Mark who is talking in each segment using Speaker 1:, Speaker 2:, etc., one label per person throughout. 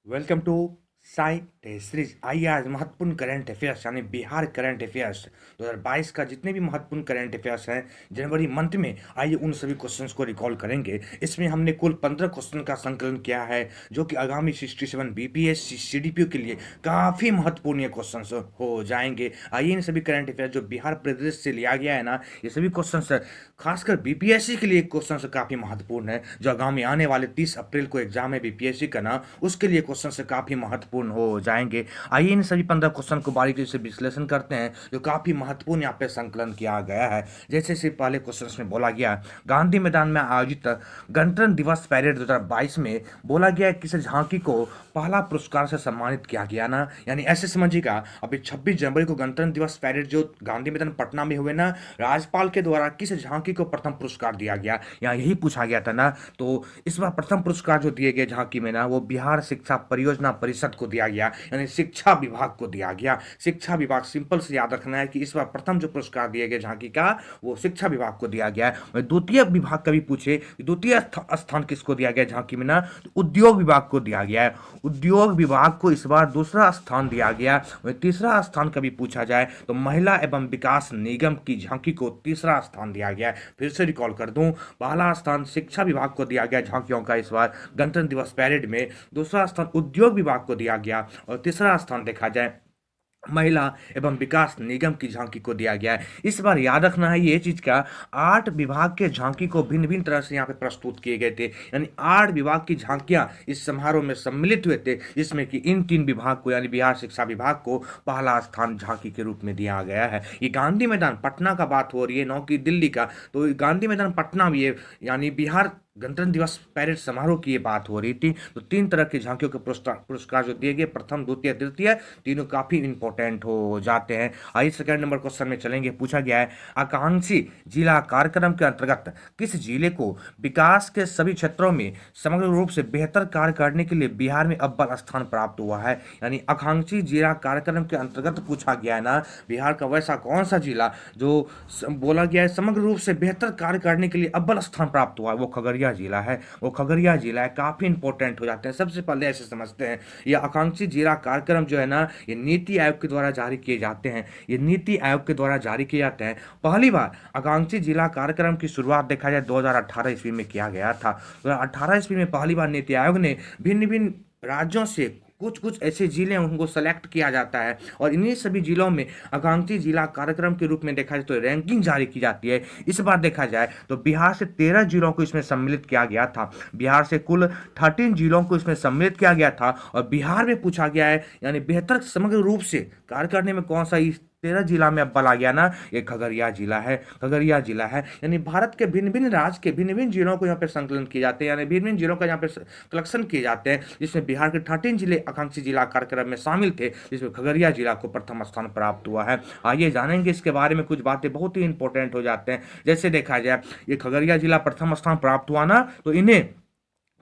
Speaker 1: Welcome to Sai test series. आइए आज महत्वपूर्ण करंट अफेयर्स यानी बिहार करंट अफेयर्स 2022 का जितने भी महत्वपूर्ण करंट अफेयर्स हैं जनवरी मंथ में, आइए उन सभी क्वेश्चंस को रिकॉल करेंगे। इसमें हमने कुल 15 क्वेश्चन का संकलन किया है जो कि आगामी 67 बीपीएससी सीडीपीओ के लिए काफ़ी महत्वपूर्ण ये क्वेश्चंस हो जाएंगे। आइए इन सभी करंट अफेयर्स जो बिहार प्रदेश से लिया गया है ना, ये सभी क्वेश्चंस खासकर बीपीएससी के लिए क्वेश्चन काफ़ी महत्वपूर्ण है। जो आगामी आने वाले 30 अप्रैल को एग्जाम है बीपीएससी का ना, उसके लिए क्वेश्चन से काफ़ी महत्वपूर्ण हो जाएंगे। आइए इन सभी 15 क्वेश्चन को बारीकी से विश्लेषण करते हैं जो काफ़ी महत्वपूर्ण यहाँ पे संकलन किया गया है। जैसे से पहले क्वेश्चन में बोला गया, गांधी मैदान में आयोजित गणतंत्र दिवस परेड 2022 में बोला गया किस झांकी को पहला पुरस्कार से सम्मानित किया गया ना, यानी ऐसे समझिएगा अभी 26 जनवरी को गणतंत्र दिवस परेड जो गांधी मैदान पटना में हुए ना, राज्यपाल के द्वारा किस झांकी को प्रथम पुरस्कार दिया गया, यहाँ यही पूछा गया था ना। तो इस बार प्रथम पुरस्कार जो दिए गए झांकी में ना, वो बिहार शिक्षा परियोजना परिषद को दिया गया, यानी शिक्षा विभाग को दिया गया। शिक्षा विभाग, सिंपल से याद रखना है कि इस बार प्रथम जो पुरस्कार दिए गए झांकी का वो शिक्षा विभाग को दिया गया है। द्वितीय विभाग का भी पूछे, द्वितीय स्थान किसको दिया गया झांकी में ना, तो उद्योग विभाग को दिया गया है। उद्योग विभाग को इस बार दूसरा स्थान दिया गया। तीसरा स्थान कभी पूछा जाए तो महिला एवं विकास निगम की झांकी को तीसरा स्थान दिया गया है। फिर से रिकॉल कर दूं, पहला स्थान शिक्षा विभाग को दिया गया झांकियों का इस बार गणतंत्र दिवस परेड में, दूसरा स्थान उद्योग विभाग को दिया गया और तीसरा स्थान देखा जाए महिला एवं विकास निगम की झांकी को दिया गया है। इस बार याद रखना है ये चीज का, 8 विभाग के झांकी को भिन्न भिन्न तरह से यहाँ पे प्रस्तुत किए गए थे, यानी 8 विभाग की झांकियां इस समारोह में सम्मिलित हुए थे, जिसमें कि इन 3 विभाग को यानी बिहार शिक्षा विभाग को पहला स्थान झांकी के रूप में दिया गया है। ये गांधी मैदान पटना का बात हो रही है, नौ की दिल्ली का, तो गांधी मैदान पटना भी है, यानी बिहार गणतंत्र दिवस परेड समारोह की ये बात हो रही थी। तो 3 तरह की झांकियों के पुरस्कार जो दिए गए, प्रथम द्वितीय तृतीय, तीनों काफी इंपॉर्टेंट हो जाते हैं। आइए सेकंड नंबर क्वेश्चन में चलेंगे। पूछा गया है, आकांक्षी जिला कार्यक्रम के अंतर्गत किस जिले को विकास के सभी क्षेत्रों में समग्र रूप से बेहतर कार्य करने के लिए बिहार में अव्वल स्थान प्राप्त हुआ है, यानी आकांक्षी जिला कार्यक्रम के अंतर्गत पूछा गया है ना, बिहार का वैसा कौन सा जिला जो बोला गया है समग्र रूप से बेहतर कार्य करने के लिए अव्वल स्थान प्राप्त हुआ है, वो खगड़िया जिला है। वो खगड़िया जिला है, काफी इंपॉर्टेंट हो जाते हैं। सबसे पहले ऐसे समझते हैं, ये आकांक्षी जिला कार्यक्रम जो है ना, ये नीति आयोग के द्वारा जारी किए जाते हैं। ये नीति आयोग के द्वारा जारी किए जाते हैं। पहली बार आकांक्षी जिला कार्यक्रम की शुरुआत देखा जाए 2018 ईस्वी में किया गया था। 2018 ईस्वी में पहली बार नीति आयोग ने भिन्न भिन्न राज्यों से कुछ कुछ ऐसे जिले उनको सेलेक्ट किया जाता है और इन्हीं सभी जिलों में आकांक्षी जिला कार्यक्रम के रूप में देखा जाए तो रैंकिंग जारी की जाती है। इस बार देखा जाए तो बिहार से 13 जिलों को इसमें सम्मिलित किया गया था। बिहार से कुल 13 जिलों को इसमें सम्मिलित किया गया था और बिहार में पूछा गया है, यानी बेहतर समग्र रूप से कार्य करने में कौन सा इस 13 जिला में अव्वल आ गया ना, ये खगड़िया जिला है। खगड़िया जिला है, यानी भारत के भिन्न भिन्न राज्य के भिन्न भिन्न जिलों को यहाँ पे संकलन किए जाते हैं, यानी भिन्न भिन्न जिलों का यहाँ पे कलेक्शन किए जाते हैं, जिसमें बिहार के 13 जिले आकांक्षी जिला कार्यक्रम में शामिल थे, जिसमें खगड़िया जिला को प्रथम स्थान प्राप्त हुआ है। आइए जानेंगे इसके बारे में, कुछ बातें बहुत ही इंपॉर्टेंट हो जाते हैं। जैसे देखा जाए ये खगड़िया जिला प्रथम स्थान प्राप्त हुआ ना, तो इन्हें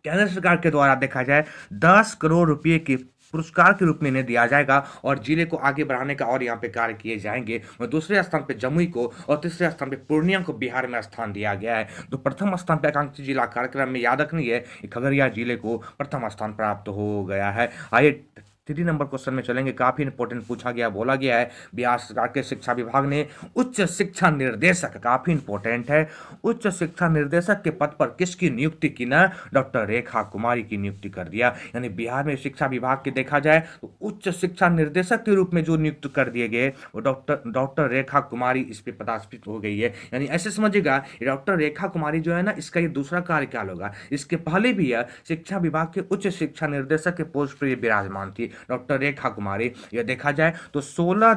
Speaker 1: केंद्र सरकार के द्वारा देखा जाए 10 करोड़ रुपए की पुरस्कार के रूप में इन्हें दिया जाएगा और जिले को आगे बढ़ाने का और यहाँ पे कार्य किए जाएंगे। और दूसरे स्थान पे जमुई को और तीसरे स्थान पे पूर्णिया को बिहार में स्थान दिया गया है। तो प्रथम स्थान पे आकांक्षी जिला कार्यक्रम में याद रखनी है कि खगड़िया जिले को प्रथम स्थान प्राप्त हो गया है। आइए 3 नंबर क्वेश्चन में चलेंगे। काफी इंपॉर्टेंट पूछा गया, बोला गया है बिहार सरकार के शिक्षा विभाग ने उच्च शिक्षा निर्देशक, काफी इंपॉर्टेंट है, उच्च शिक्षा निर्देशक के पद पर किसकी नियुक्ति की ना, डॉक्टर रेखा कुमारी की नियुक्ति कर दिया। यानी बिहार में शिक्षा विभाग की देखा जाए तो उच्च शिक्षा निर्देशक के रूप में जो नियुक्त कर दिए गए वो डॉक्टर रेखा कुमारी इस पे पदस्थापित हो गई है। यानी ऐसे समझिएगा डॉक्टर रेखा कुमारी जो है ना, इसका ये दूसरा कार्यकाल होगा। इसके पहले भी यह शिक्षा विभाग के उच्च शिक्षा निर्देशक के पोस्ट पर विराजमान थी डॉक्टर रेखा कुमारी। यह देखा जाए तो 16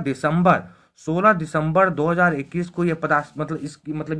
Speaker 1: दिसंबर 2021 को ये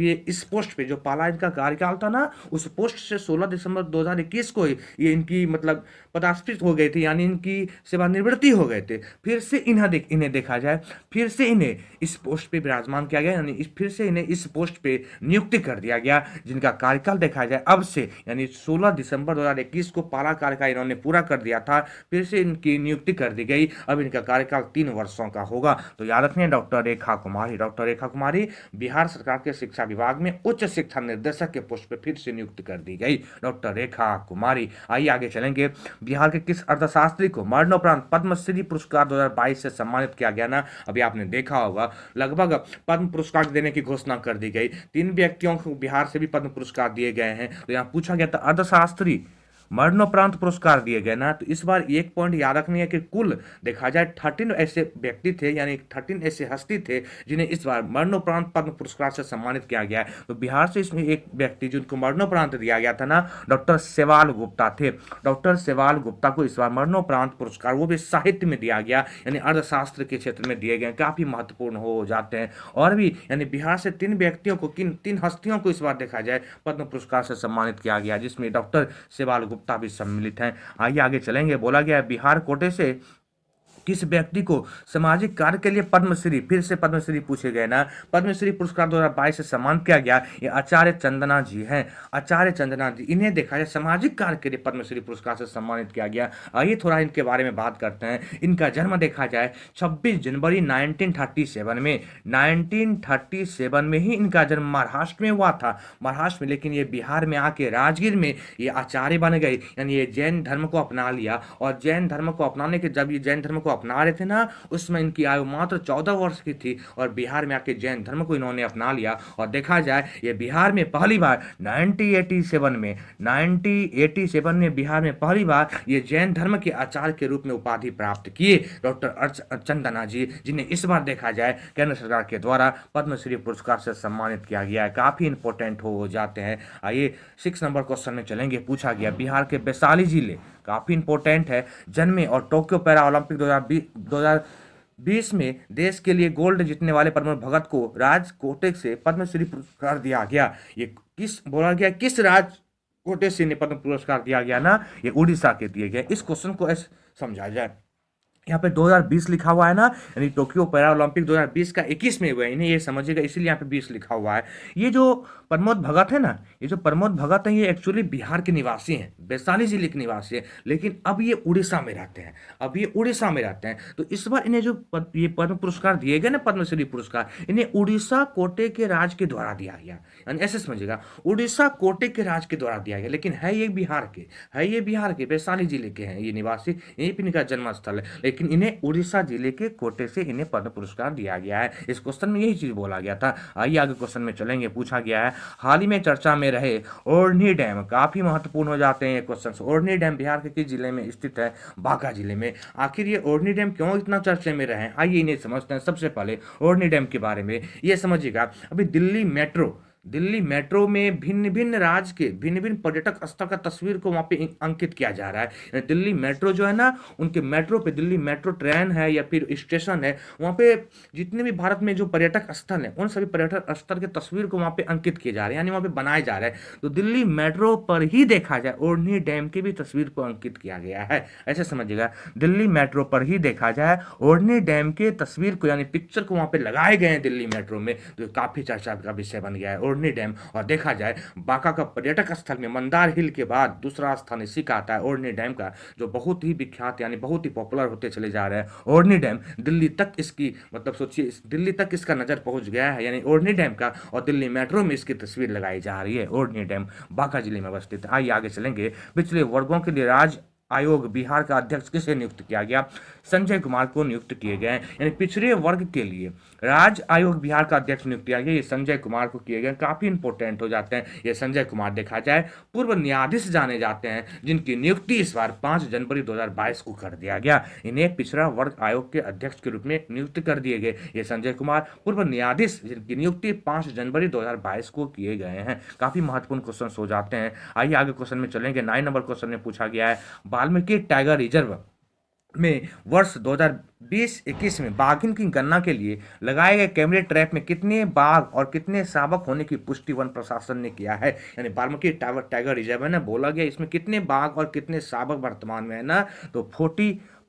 Speaker 1: ये इस पोस्ट पे जो पहला इनका कार्यकाल था ना, उस पोस्ट से 16 दिसंबर 2021 को ये इनकी पदस्थापित हो गए थे, यानी इनकी सेवानिवृत्ति हो गए थे। फिर से इन्हें देखा जाए, फिर से इन्हें इस पोस्ट पे विराजमान किया गया, यानी फिर से इन्हें इस पोस्ट पे नियुक्ति कर दिया गया, जिनका कार्यकाल देखा जाए अब से, यानी 16 दिसंबर 2021 को पहला कार्यकाल इन्होंने पूरा कर दिया था, फिर से इनकी नियुक्ति कर दी गई। अब इनका कार्यकाल 3 वर्षों का होगा। तो याद रखना, डॉक्टर रेखा कुमारी। डॉक्टर रेखा कुमारी बिहार सरकार के शिक्षा विभाग में उच्च शिक्षा निर्देशक के पोस्ट पर फिर से नियुक्त कर दी गई, डॉक्टर रेखा कुमारी। आइए आगे चलेंगे। बिहार के किस अर्थशास्त्री को मरणोपरांत पद्मश्री पुरस्कार 2022 से सम्मानित किया गया ना? अभी आपने देखा होगा, लगभग पद्म पुरस्कार देने की घोषणा कर दी गई। 3 व्यक्तियों को बिहार से भी पद्म पुरस्कार दिए गए हैं। तो यहाँ पूछा गया था अर्थशास्त्री मरणोपरांत पुरस्कार दिए गए ना, तो इस बार एक पॉइंट याद रखनी है कि कुल देखा जाए 13 ऐसे व्यक्ति थे, यानी 13 ऐसे हस्ती थे जिन्हें इस बार मरणोपरांत पद्म पुरस्कार से सम्मानित किया गया है। तो बिहार से इसमें एक व्यक्ति जिनको मरणोपरांत दिया गया था ना, डॉक्टर सेवाल गुप्ता थे। डॉक्टर सेवाल गुप्ता को इस बार मरणोपरांत पुरस्कार, वो भी साहित्य में दिया गया, यानी अर्थशास्त्र के क्षेत्र में दिए गए, काफी महत्वपूर्ण हो जाते हैं। और भी यानी बिहार से 3 व्यक्तियों को, 3 हस्तियों को इस बार देखा जाए पद्म पुरस्कार से सम्मानित किया गया, जिसमें डॉक्टर सेवाल गुप्ता भी सम्मिलित हैं। आइए आगे चलेंगे। बोला गया है बिहार कोटे से किस व्यक्ति को सामाजिक कार्य के लिए पद्मश्री, फिर से पद्मश्री पूछे गए ना, पद्मश्री पुरस्कार 2022 से सम्मानित किया गया। ये आचार्य चंदना जी हैं, आचार्य चंदना जी। इन्हें देखा जाए सामाजिक कार्य के लिए पद्मश्री पुरस्कार से सम्मानित किया गया। आइए थोड़ा इनके बारे में बात करते हैं। इनका जन्म देखा जाए 26 जनवरी 1937 में, 1937 में ही इनका जन्म महाराष्ट्र में हुआ था, महाराष्ट्र में। लेकिन ये बिहार में आके राजगीर में ये आचार्य बन गए, यानी ये जैन धर्म को अपना लिया। और जैन धर्म को अपनाने के, जब ये जैन धर्म को अपना रहे थे ना, उसमें इनकी आयु मात्र 14 वर्ष की थी, और बिहार में आके जैन धर्म को इन्होंने अपना लिया। और देखा जाए ये बिहार में पहली बार 1987 में बिहार में पहली बार ये जैन धर्म के आचार्य के रूप में उपाधि प्राप्त किए, डॉक्टर चंदना जी, जिन्हें इस बार देखा जाए केंद्र सरकार के द्वारा पद्मश्री पुरस्कार से सम्मानित किया गया है। काफी इंपॉर्टेंट हो जाते हैं। आइए 6 नंबर क्वेश्चन में चलेंगे। पूछा गया बिहार के वैशाली जिले, काफी इंपॉर्टेंट है, जन्मे और टोक्यो पैरा ओलंपिक 2020 में देश के लिए गोल्ड जीतने वाले प्रमोद भगत को राजकोटे से पद्मश्री पुरस्कार दिया गया। ये किस बोला गया, किस राजकोटे से पद्म पुरस्कार दिया गया ना? ये उड़ीसा के दिए गए। इस क्वेश्चन को ऐसे समझा जाए, यहाँ पे 2020 लिखा हुआ है ना, यानी टोक्यो पैरा ओलंपिक 2020 का 21 में हुआ है, इन्हें ये समझिएगा, इसीलिए यहाँ पे 20 लिखा हुआ है। ये जो प्रमोद भगत है ना, ये जो प्रमोद भगत है, ये एक्चुअली बिहार के निवासी हैं, वैशाली जिले के निवासी हैं, लेकिन अब ये उड़ीसा में रहते हैं, अब ये उड़ीसा में रहते हैं। तो इस बार इन्हें जो ये पद्म पुरस्कार दिए गए ना, पद्मश्री पुरस्कार, इन्हें उड़ीसा कोटे के राज के द्वारा दिया गया, यानी ऐसे समझिएगा, उड़ीसा कोटे के राज के द्वारा दिया गया। लेकिन है ये बिहार के, वैशाली जिले के हैं ये निवासी, यहीं पर इनका जन्म स्थल है, लेकिन इन्हें उड़ीसा जिले के कोटे से इन्हें पद्म पुरस्कार दिया गया है। इस क्वेश्चन में यही चीज बोला गया था। आइए आगे क्वेश्चन में चलेंगे। पूछा गया है हाल ही में चर्चा में रहे ओढ़नी डैम, काफी महत्वपूर्ण हो जाते हैं ये क्वेश्चन। ओढ़नी डैम बिहार के किस जिले में स्थित है? बांका जिले में। आखिर ये ओढ़नी डैम क्यों इतना चर्चे में रहे? आइए इन्हें समझते हैं। सबसे पहले ओढ़नी डैम के बारे में ये समझिएगा, अभी दिल्ली मेट्रो में भिन्न भिन्न राज्य के भिन्न भिन्न पर्यटक स्थल का तस्वीर को वहाँ पे अंकित किया जा रहा है। दिल्ली मेट्रो जो है ना, उनके मेट्रो पे, दिल्ली मेट्रो ट्रेन है या फिर स्टेशन है, वहाँ पे जितने भी भारत में जो पर्यटक स्थल हैं, उन सभी पर्यटक स्थल के तस्वीर को वहाँ पे अंकित किए जा रहे हैं, यानी वहाँ पे बनाए जा रहे हैं। तो दिल्ली मेट्रो पर ही देखा जाए ओढ़नी डैम की भी तस्वीर को अंकित किया गया है, ऐसे समझिएगा। दिल्ली मेट्रो पर ही देखा जाए ओढ़नी डैम के तस्वीर को, यानी पिक्चर को वहाँ पे लगाए गए हैं दिल्ली मेट्रो में, तो काफी चर्चा का विषय बन गया है ओढ़नी डैम। और देखा जाए बांका का पर्यटक स्थल में मंदार हिल के बाद दूसरा स्थान इसी का आता है, ओढ़नी डैम का, जो बहुत ही विख्यात यानी बहुत ही पॉपुलर होते चले जा रहे हैं। ओढ़नी डैम दिल्ली तक इसकी, मतलब सोचिए दिल्ली तक इसका नजर पहुंच गया है, यानी ओढ़नी डैम का, और दिल्ली मेट्रो में इसकी तस्वीर लगाई जा रही है। ओढ़नी डैम बांका जिले में अवस्थित है। आइए आगे चलेंगे। पिछले वर्गों के लिए राज्य आयोग बिहार का अध्यक्ष किसे नियुक्त किया गया? संजय कुमार को नियुक्त किए गए, यानी पिछड़े वर्ग के लिए राज्य आयोग बिहार का अध्यक्ष नियुक्त किया गया, ये संजय कुमार को किए गए, काफी इंपॉर्टेंट हो जाते हैं ये संजय कुमार। देखा जाए पूर्व न्यायाधीश जाने जाते हैं, जिनकी नियुक्ति इस बार 5 जनवरी 2022 को कर दिया गया। इन्हें पिछड़ा वर्ग आयोग के अध्यक्ष के रूप में नियुक्त कर दिए गए। ये संजय कुमार पूर्व न्यायाधीश, जिनकी नियुक्ति 5 जनवरी 2022 को किए गए हैं। काफी महत्वपूर्ण क्वेश्चन हो जाते हैं। आइए आगे क्वेश्चन में चलेंगे। 9 नंबर क्वेश्चन में पूछा गया है वाल्मीकि टाइगर रिजर्व में वर्ष 2020-21 में बाघिन की गणना के लिए लगाए गए कैमरे ट्रैप में कितने बाघ और कितने शावक होने की पुष्टि वन प्रशासन ने किया है? यानी वाल्मीकि टाइगर रिजर्व है ना, बोला गया इसमें कितने बाघ और कितने शावक वर्तमान में है ना, तो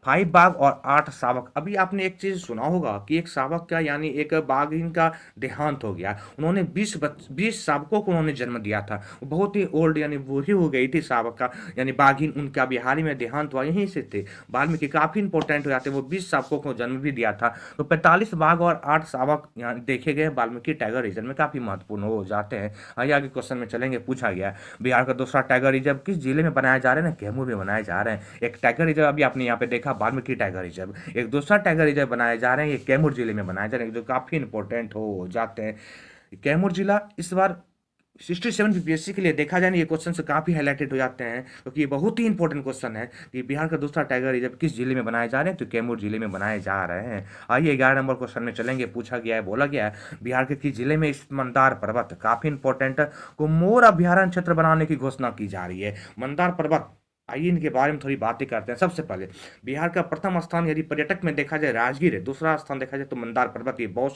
Speaker 1: 5 बाघ और 8 शावक। अभी आपने एक चीज सुना होगा कि एक शावक का यानी एक बाघिन का देहांत हो गया। उन्होंने 20 शावकों को उन्होंने जन्म दिया था। वो बहुत ही ओल्ड यानी बूढ़ी हो गई थी शावक का यानी बाघिन, उनका भी हाल ही में देहांत हुआ, यहीं से थे। वाल्मीकि काफी इंपॉर्टेंट हो जाते हैं, वो 20 शावकों को जन्म भी दिया था। तो 45 बाघ और 8 शावक यहाँ देखे गए वाल्मीकि टाइगर रिजर्व में, काफी महत्वपूर्ण हो जाते हैं। आइए आगे क्वेश्चन में चलेंगे। पूछा गया बिहार का दूसरा टाइगर रिजर्व किस जिले में बनाए जा रहे हैं? कैमूर में बनाए जा रहे हैं। एक टाइगर रिजर्व अभी आपने यहाँ पे देखा वाल्मीकि टाइगर रिजर्व, एक दूसरा टाइगर रिजर्व बनाए जा रहे हैं, ये कैमूर जिले में बनाए जा रहे हैं, जो काफी इंपॉर्टेंट हो जाते हैं। कैमूर जिला इस बार 67 बीपीएससी के लिए देखा जाए ना, ये क्वेश्चन से काफी हाईलाइटेड हो जाते हैं, क्योंकि ये बहुत ही इंपॉर्टेंट क्वेश्चन है कि बिहार का दूसरा टाइगर रिजर्व किस जिले में बनाए जा रहे हैं? तो कैमूर जिले में बनाए जा रहे हैं। आइए 11 नंबर क्वेश्चन में चलेंगे। पूछा गया है, बोला गया है बिहार के किस जिले में स्थित मंदार पर्वत, काफी इंपॉर्टेंट, को मोर अभ्यारण्य क्षेत्र बनाने की घोषणा की जा रही है। मंदार पर्वत, आइए इनके बारे में थोड़ी बातें करते हैं। सबसे पहले बिहार का प्रथम स्थान यदि पर्यटक में देखा जाए राजगीर है, दूसरा स्थान देखा जाए तो मंदार पर्वत, ये बहुत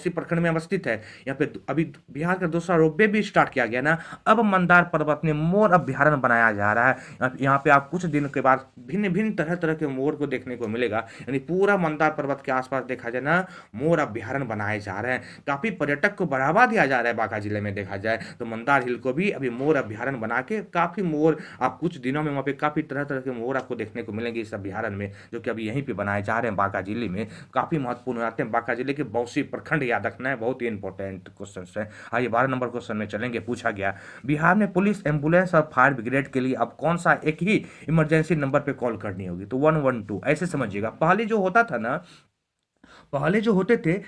Speaker 1: सी प्रखंड में अवस्थित है। यहाँ पे अभी बिहार का दूसरा रोपवे भी स्टार्ट किया गया ना। अब मंदार पर्वत में मोर अभ्यारण्य बनाया जा रहा है। यहाँ पे आप कुछ दिनों के बाद भिन्न भिन्न तरह तरह के मोर को देखने को मिलेगा, यानी पूरा मंदार पर्वत के आसपास देखा जाए ना मोर अभ्यारण्य बनाए जा रहे हैं। काफी पर्यटक को बढ़ावा दिया जा रहा है। बांका जिले में देखा जाए तो मंदार हिल को भी अभी मोर अभ्यारण्य बना के काफी मोर, आप कुछ दिनों में वहाँ पे काफी तरह तरह के मोर आपको देखने को मिलेंगे इस अभ्यारण्य में, जो कि अभी यहीं पे बनाए जा रहे हैं बांका जिले में। काफी महत्वपूर्ण हो जाते हैं। बांका जिले के बौसी प्रखंड याद रखना है, बहुत ही इंपॉर्टेंट क्वेश्चन है। आइए 12 नंबर क्वेश्चन में चलेंगे। पूछा गया बिहार में पुलिस, एम्बुलेंस और फायर ब्रिगेड के लिए अब कौन सा एक ही इमरजेंसी नंबर पे कॉल करनी होगी? तो 112। ऐसे समझिएगा, पहले जो होता था ना, पहले जो होते थे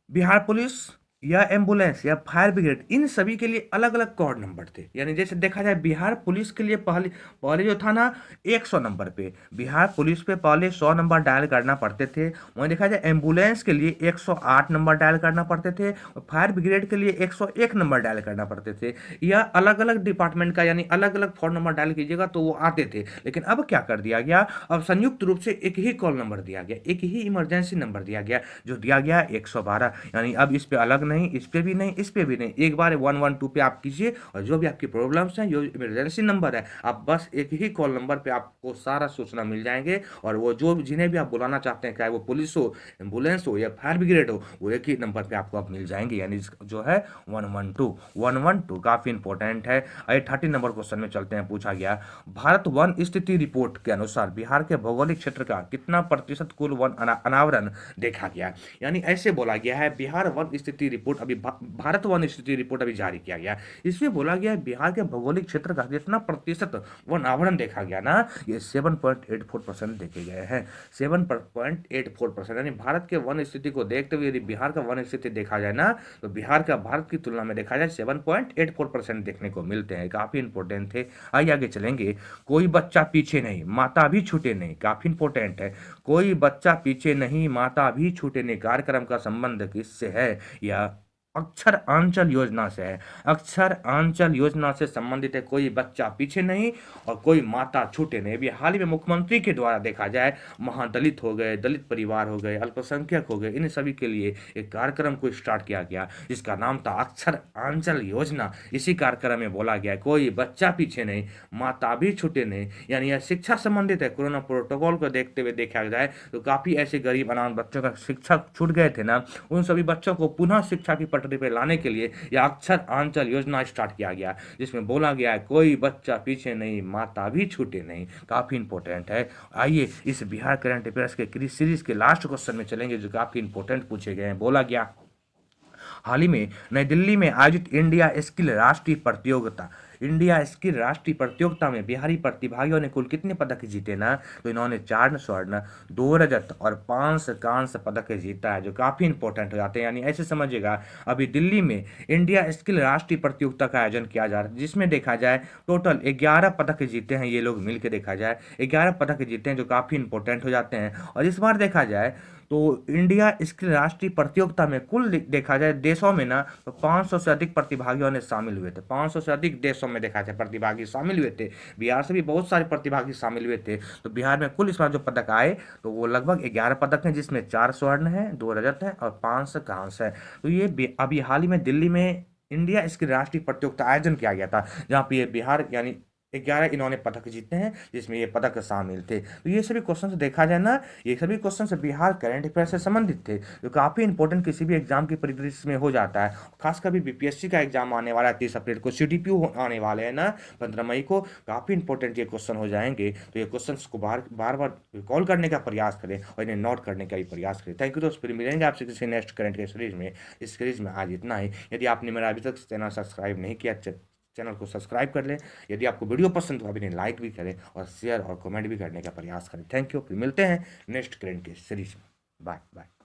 Speaker 1: बिहार पुलिस या एम्बुलेंस या फायर ब्रिगेड, इन सभी के लिए अलग अलग कोड नंबर थे। यानी जैसे देखा जाए बिहार पुलिस के लिए पहले पहले जो था ना 100 नंबर पे, बिहार पुलिस पे पहले 100 नंबर डायल करना पड़ते थे। वहीं देखा जाए एम्बुलेंस के लिए 108 नंबर डायल करना पड़ते थे, और फायर ब्रिगेड के लिए 101 नंबर डायल करना पड़ते थे। या अलग अलग डिपार्टमेंट का यानी अलग अलग फोन नंबर डायल कीजिएगा तो वो आते थे। लेकिन अब क्या कर दिया गया, अब संयुक्त रूप से एक ही कॉल नंबर दिया गया, एक ही इमरजेंसी नंबर दिया गया, जो दिया गया 112। यानी अब इस पे अलग नहीं, इस पे भी नहीं, इस पे भी नहीं, एक बार 112 पे आप कीजिए और जो भी आपकी प्रॉब्लम्स हैं, जो इमरजेंसी नंबर है, आप बस एक ही कॉल नंबर पे आपको सारा सूचना मिल जाएंगे। और वो जो जिन्हें भी आप बुलाना चाहते हैं, चाहे वो पुलिस हो, एम्बुलेंस हो या फायर ब्रिगेड हो, वो एक ही नंबर पे आपको अब मिल जाएंगे, यानी जो है 112 काफी इंपॉर्टेंट है। 30 नंबर क्वेश्चन में चलते हैं। पूछा गया भारत वन स्थिति रिपोर्ट के अनुसार बिहार के भौगोलिक क्षेत्र का कितना प्रतिशत कुल वन अनावरण देखा गया? यानी ऐसे बोला गया है बिहार वन स्थिति रिपोर्ट, अभी भारत वन स्थिति रिपोर्ट अभी जारी किया गया। इसमें बोला गया है बिहार के भौगोलिक क्षेत्र का जितना प्रतिशत वन आवरण देखा गया ना, ये 7.84% देखे गए हैं। 7.84%, यानी भारत के वन स्थिति को देखते हुए यदि बिहार का वन स्थिति देखा जाए ना, तो बिहार का भारत की तुलना में देखा जाए 7.84% देखने को मिलते हैं। काफी इंपॉर्टेंट थे। आइए आगे चलेंगे। कोई बच्चा पीछे नहीं, माता भी छूटे नहीं, काफी इंपॉर्टेंट है। कोई बच्चा पीछे नहीं, माता भी छूटे नहीं, कार्यक्रम का संबंध किससे है? या अक्षर आंचल योजना से है। अक्षर आंचल योजना से संबंधित है। कोई बच्चा पीछे नहीं और कोई माता छूटे नहीं। अभी हाल ही में मुख्यमंत्री के द्वारा देखा जाए महादलित हो गए, दलित परिवार हो गए, अल्पसंख्यक हो गए, इन सभी के लिए एक कार्यक्रम को स्टार्ट किया गया जिसका नाम था अक्षर आंचल योजना। इसी कार्यक्रम में बोला गया कोई बच्चा पीछे नहीं, माता भी छूटे नहीं, यानी यह शिक्षा संबंधित है। कोरोना प्रोटोकॉल को देखते हुए देखा जाए तो काफी ऐसे गरीब अनाथ बच्चों का शिक्षा छूट गए थे ना, उन सभी बच्चों को पुनः शिक्षा की पटरी पे लाने के लिए यह अक्षर आंचल योजना स्टार्ट किया गया, जिसमें बोला गया है कोई बच्चा पीछे नहीं, माता भी छूटे नहीं। काफी इंपॉर्टेंट है। आइए इस बिहार करंट अफेयर्स के सीरीज के लास्ट क्वेश्चन में चलेंगे, जो काफी इंपॉर्टेंट पूछे गए हैं। बोला गया हाल ही में नई दिल्ली में आयोजित इंडिया स्किल राष्ट्रीय प्रतियोगिता, इंडिया स्किल राष्ट्रीय प्रतियोगिता में बिहारी प्रतिभागियों ने कुल कितने पदक जीते ना? तो इन्होंने 4 स्वर्ण, 2 रजत और 5 कांस्य पदक जीता है, जो काफी इंपॉर्टेंट हो जाते हैं। यानी ऐसे समझिएगा अभी दिल्ली में इंडिया स्किल राष्ट्रीय प्रतियोगिता का आयोजन किया जा रहा है, जिसमें देखा जाए टोटल 11 पदक जीते हैं ये लोग मिलकर। देखा जाए 11 पदक जीते हैं, जो काफी इंपॉर्टेंट हो जाते हैं। और इस बार देखा जाए तो इंडिया स्किल राष्ट्रीय प्रतियोगिता में कुल देखा जाए देशों में ना, तो 500 से अधिक प्रतिभागियों ने शामिल हुए थे। 500 से अधिक देशों में देखा जाए प्रतिभागी शामिल हुए थे। बिहार से भी बहुत सारे प्रतिभागी शामिल हुए थे। तो बिहार में कुल इस बार जो पदक आए तो वो लगभग 11 पदक हैं, जिसमें 4 स्वर्ण है, 2 रजत है और 5 कांस्य है। तो ये अभी हाल ही में दिल्ली में इंडिया स्किल राष्ट्रीय प्रतियोगिता आयोजन किया गया था, जहाँ पे ये बिहार यानी 11 इन्होंने पदक जीते हैं, जिसमें ये पदक शामिल थे। तो ये सभी क्वेश्चन देखा जाए ना, ये सभी क्वेश्चन बिहार करंट अफेयर से संबंधित थे, जो काफ़ी इंपॉर्टेंट किसी भी एग्जाम की परिदृश्य में हो जाता है। खासकर भी बीपीएससी का एग्जाम आने वाला है 30 अप्रैल को, सीडीपीओ आने वाले हैं ना 15 मई को, काफ़ी इंपॉर्टेंट ये क्वेश्चन हो जाएंगे। तो ये क्वेश्चन को बार बार रिकॉल करने का प्रयास करें और इन्हें नोट करने का भी प्रयास करें। थैंक यू दोस्त, फिर मिलेंगे आपसे किसी नेक्स्ट करंट के सीरीज में। इस सीरीज में आज इतना ही। यदि आपने मेरा अभी तक चैनल सब्सक्राइब नहीं किया, चैनल को सब्सक्राइब कर लें। यदि आपको वीडियो पसंद हो, अभी लाइक भी करें और शेयर और कमेंट भी करने का प्रयास करें। थैंक यू, फिर मिलते हैं नेक्स्ट करंट के सीरीज में। Bye bye.